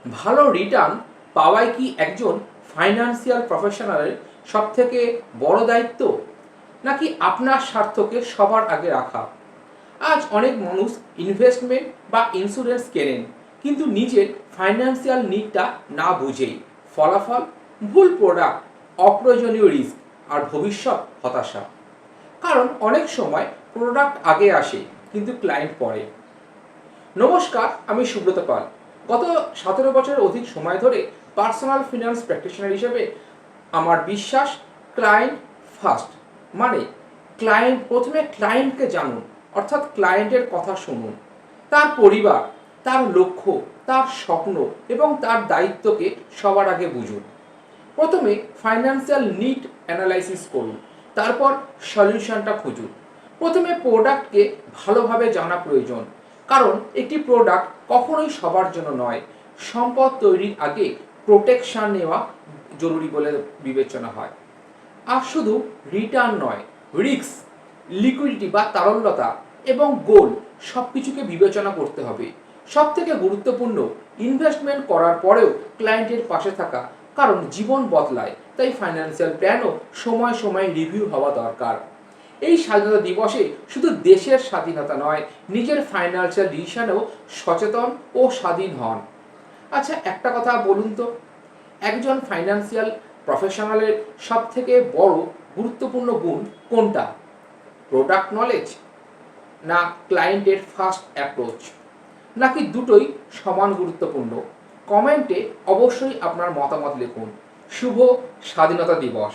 ভালো রিটার্ন পাওয়াই কি একজন ফাইন্যান্সিয়াল প্রফেশনালের সবথেকে বড় দায়িত্ব, নাকি আপনার স্বার্থকে সবার আগে রাখা? আজ অনেক মানুষ ইনভেস্টমেন্ট বা ইন্স্যুরেন্স কেনেন, কিন্তু নিজের ফাইন্যান্সিয়াল নিডটা না বুঝেই ফলাফল ভুল প্রোডাক্ট, অপ্রয়োজনীয় রিস্ক আর ভবিষ্যৎ হতাশা। কারণ অনেক সময় প্রোডাক্ট আগে আসে কিন্তু ক্লায়েন্ট পরে। নমস্কার, আমি সুব্রত পাল। গত 17 বছরের অধিক সময় ধরে পার্সোনাল ফিনান্স প্র্যাকটিশনার হিসেবে আমার বিশ্বাস, ক্লায়েন্ট ফার্স্ট। মানে প্রথমে ক্লায়েন্টকে জানুন, অর্থাৎ ক্লায়েন্টের কথা শুনুন, তার পরিবার, তার লক্ষ্য, তার স্বপ্ন এবং তার দায়িত্বকে সবার আগে বুঝুন। প্রথমে ফাইন্যান্সিয়াল নিড অ্যানালাইসিস করুন, তারপর সলিউশনটা খুঁজুন। প্রথমে প্রোডাক্টকে ভালোভাবে জানা প্রয়োজন, কারণ একটি প্রোডাক্ট কখনোই সবার জন্য নয়। সম্পদ তৈরির আগে প্রোটেকশন নেওয়া জরুরি বলে বিবেচনা হয়। আর শুধু রিটার্ন নয়, রিস্ক, লিকুইডিটি বা তারল্যতা এবং গোল সব কিছুকে বিবেচনা করতে হবে। সব থেকে গুরুত্বপূর্ণ, ইনভেস্টমেন্ট করার পরেও ক্লায়েন্টের পাশে থাকা, কারণ জীবন বদলায়, তাই ফাইন্যান্সিয়াল প্ল্যানও সময় সময় রিভিউ হওয়া দরকার। এই স্বাধীনতা দিবসে শুধু দেশের স্বাধীনতা নয়, নিজের ফাইন্যান্সিয়াল ডিসিশনেও সচেতন ও স্বাধীন হন। আচ্ছা, একটা কথা বলুন তো, একজন ফাইন্যান্সিয়াল প্রফেশনালের সব থেকে বড় গুরুত্বপূর্ণ গুণ কোনটা? প্রোডাক্ট নলেজ, না ক্লায়েন্টের ফার্স্ট অ্যাপ্রোচ, নাকি দুটোই সমান গুরুত্বপূর্ণ? কমেন্টে অবশ্যই আপনার মতামত লিখুন। শুভ স্বাধীনতা দিবস।